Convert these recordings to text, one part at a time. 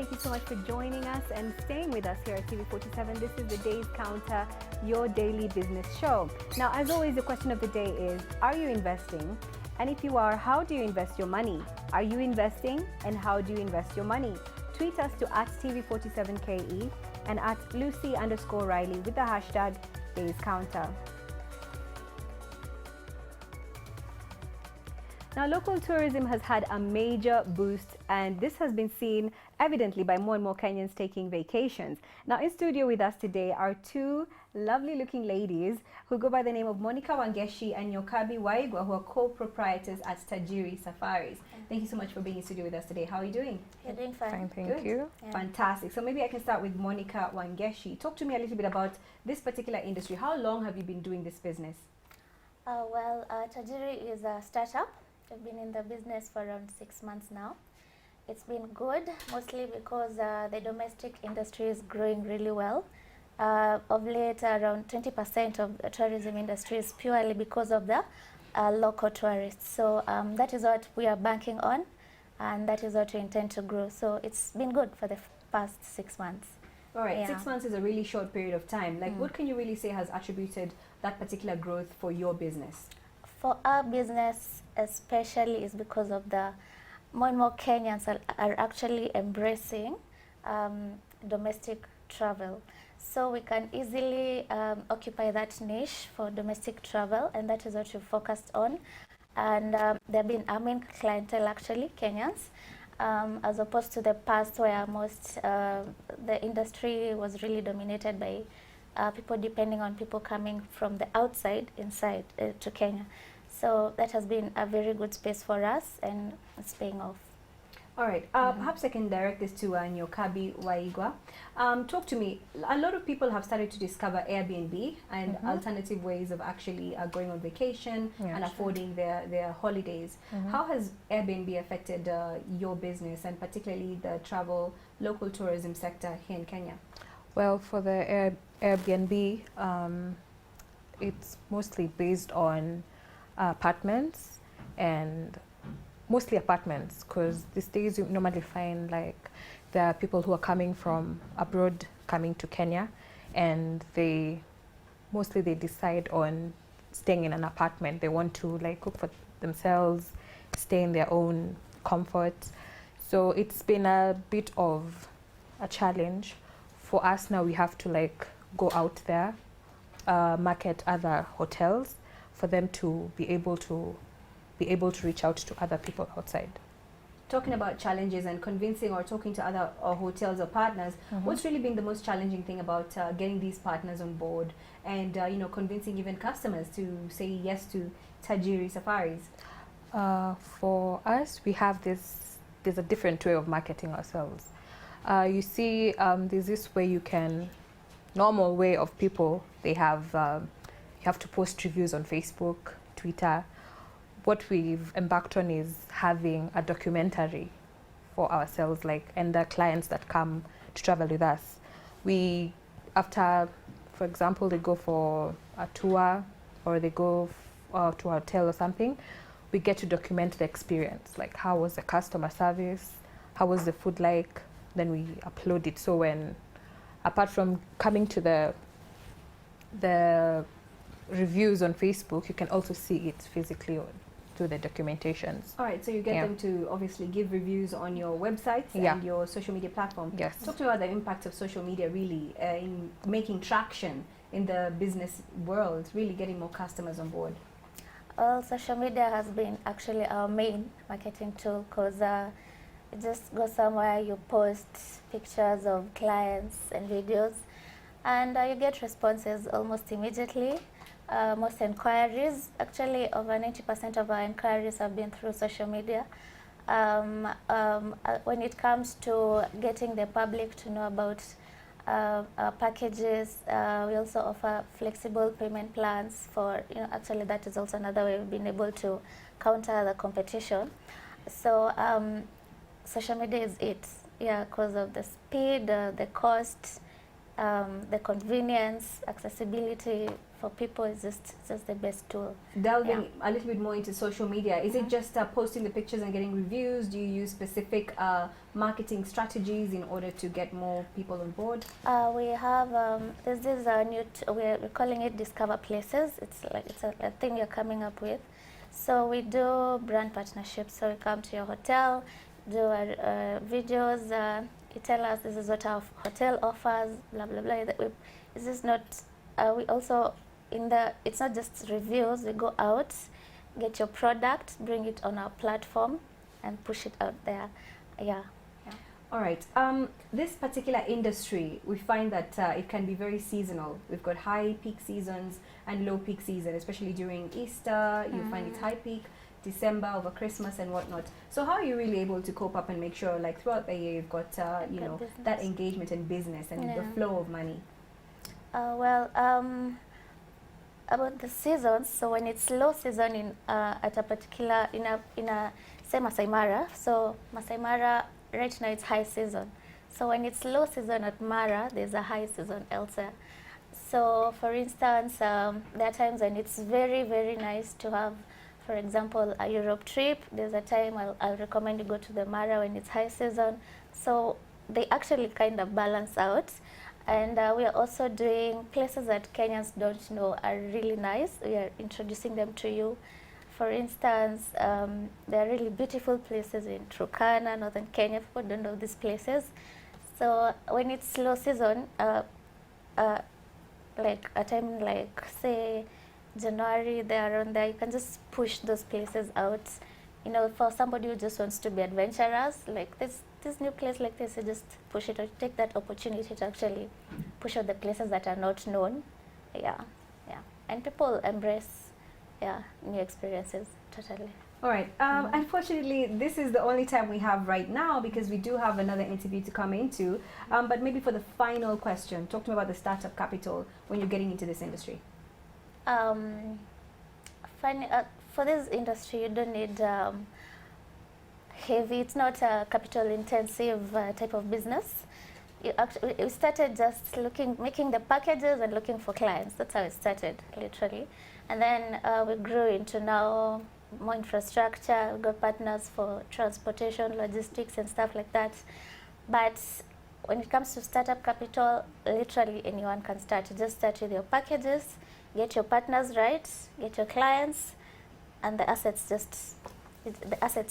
Thank you so much for joining us and staying with us here at TV47. This is the Days Counter, your daily business show. Now, as always, the question of the day is, are you investing? And if you are, how do you invest your money? Are you investing and how do you invest your money? Tweet us to @TV47KE and @Lucy_Riley with the hashtag Days Counter. Now, local tourism has had a major boost, and this has been seen evidently by more and more Kenyans taking vacations. Now, in studio with us today are two lovely looking ladies who go by the name of Monica Wangeshi and Nyokabi Waigwa, who are co-proprietors at Tajiri Safaris. Thank you so much for being in studio with us today. How are you doing? You're doing fine. Thank you. Yeah. Fantastic. So maybe I can start with Monica Wangeshi. Talk to me a little bit about this particular industry. How long have you been doing this business? Tajiri is a startup. We've been in the business for around 6 months now. It's been good, mostly because the domestic industry is growing really well. Of late, around 20% of the tourism industry is purely because of the local tourists. So that is what we are banking on, and that is what we intend to grow. So it's been good for the past 6 months. All right, Yeah. 6 months is a really short period of time. Like, what can you really say has attributed that particular growth for your business? For our business especially is because of the more and more Kenyans are actually embracing domestic travel. So we can easily occupy that niche for domestic travel, and that is what we've focused on. And they've been our main clientele actually, Kenyans, as opposed to the past where most the industry was really dominated by people depending on people coming from the outside inside to Kenya. So that has been a very good space for us, and it's paying off. All right, perhaps I can direct this to Nyokabi Waigwa. Talk to me. A lot of people have started to discover Airbnb and alternative ways of actually going on vacation and affording their holidays. How has Airbnb affected your business, and particularly the travel, local tourism sector here in Kenya? Well, for the Airbnb, it's mostly based on apartments, and mostly apartments, because these days you normally find like there are people who are coming from abroad coming to Kenya, and they decide on staying in an apartment. They want to like cook for themselves, stay in their own comfort. So it's been a bit of a challenge for us. Now we have to like go out there, market other hotels for them to be able to reach out to other people outside. Talking about challenges and convincing or talking to other hotels or partners, what's really been the most challenging thing about getting these partners on board and convincing even customers to say yes to Tajiri Safaris? For us, we have there's a different way of marketing ourselves. You see, there's this way normal way of people, they have you have to post reviews on Facebook, Twitter. What we've embarked on is having a documentary for ourselves, and the clients that come to travel with us. We, after, for example, they go for a tour or they go to a hotel or something, we get to document the experience, like how was the customer service, how was the food like, then we upload it. So when, apart from coming to the reviews on Facebook, you can also see it physically through the documentations. All right, so you get them to obviously give reviews on your websites and your social media platform. Yes. Talk to me about the impact of social media really in making traction in the business world, really getting more customers on board. Well, social media has been actually our main marketing tool, because you just go somewhere, you post pictures of clients and videos, and you get responses almost immediately. Most inquiries, actually over 90% of our inquiries have been through social media. When it comes to getting the public to know about packages, we also offer flexible payment plans for, actually that is also another way we've been able to counter the competition. So social media is it, because of the speed, the cost, The convenience, accessibility for people is just the best tool. Delving a little bit more into social media, is it just posting the pictures and getting reviews? Do you use specific marketing strategies in order to get more people on board? We have there's this new we're calling it Discover Places. It's a thing you're coming up with. So we do brand partnerships. So we come to your hotel, do our videos. You tell us this is what our hotel offers, blah blah blah. This is not. We also it's not just reviews. We go out, get your product, bring it on our platform, and push it out there. Yeah. All right. This particular industry, we find that it can be very seasonal. We've got high peak seasons and low peak season, especially during Easter. You find it's high peak, December over Christmas and whatnot. So how are you really able to cope up and make sure, like throughout the year, you've got that engagement and business and the flow of money? About the seasons. So when it's low season in at a particular say Masai Mara. So Masai Mara right now it's high season. So when it's low season at Mara, there's a high season elsewhere. So for instance, there are times when it's very, very nice to have, for example, a Europe trip. There's a time I'll recommend you go to the Mara when it's high season. So they actually kind of balance out. And we are also doing places that Kenyans don't know are really nice. We are introducing them to you. For instance, there are really beautiful places in Turkana, northern Kenya. People don't know these places. So when it's low season, like a time like say January, around there, you can just push those places out. You know, for somebody who just wants to be adventurous, like this new place like this, you just push it out. Take that opportunity to actually push out the places that are not known. Yeah. And people embrace new experiences, totally. All right. Unfortunately, this is the only time we have right now because we do have another interview to come into. But maybe for the final question, talk to me about the startup capital when you're getting into this industry. For this industry, you don't need heavy. It's not a capital-intensive type of business. We started just making the packages and looking for clients. That's how it started, literally. And then we grew into now more infrastructure. We got partners for transportation, logistics, and stuff like that. But when it comes to startup capital, literally anyone can start. You just start with your packages, get your partners right, get your clients, and the assets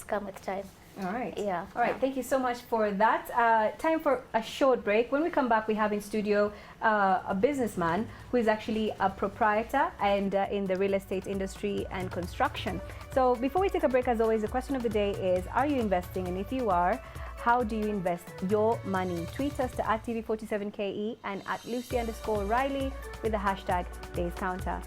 come with time. All right. Yeah. All right. Thank you so much for that. Time for a short break. When we come back, we have in studio a businessman who is actually a proprietor and in the real estate industry and construction. So before we take a break, as always, the question of the day is, are you investing? And if you are, how do you invest your money? Tweet us to @TV47KE and @Lucy_Riley with the hashtag DaysCounter.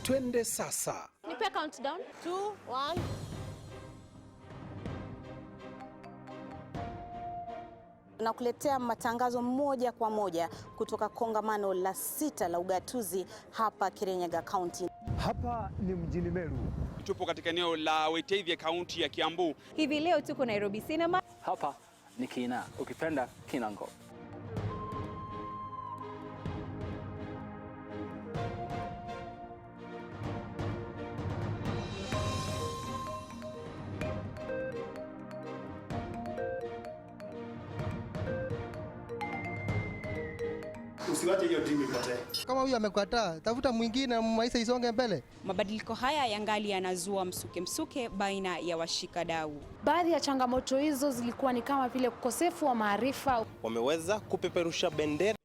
Twende sasa. Nipe countdown. 2, 1. Nakuletea matangazo moja kwa moja kutoka kongamano la 6 la ugatuzi hapa Kirinyaga County. Hapa ni mjini Meru. Tupo katika eneo la Wetevye, kaunti ya Kiambu. Hivi leo tuko Nairobi Cinema. Hapa ni Kina, ukipenda Kinango. usiwache hiyo timu ipotee. Kama huyu amekataa, tafuta mwingine, maisha isonge mbele. Mabadiliko haya yangali yanazua msuke baina ya washikadau. Baadhi ya changamoto hizo zilikuwa ni kama vile ukosefu wa maarifa. Wameweza kupeperusha bendera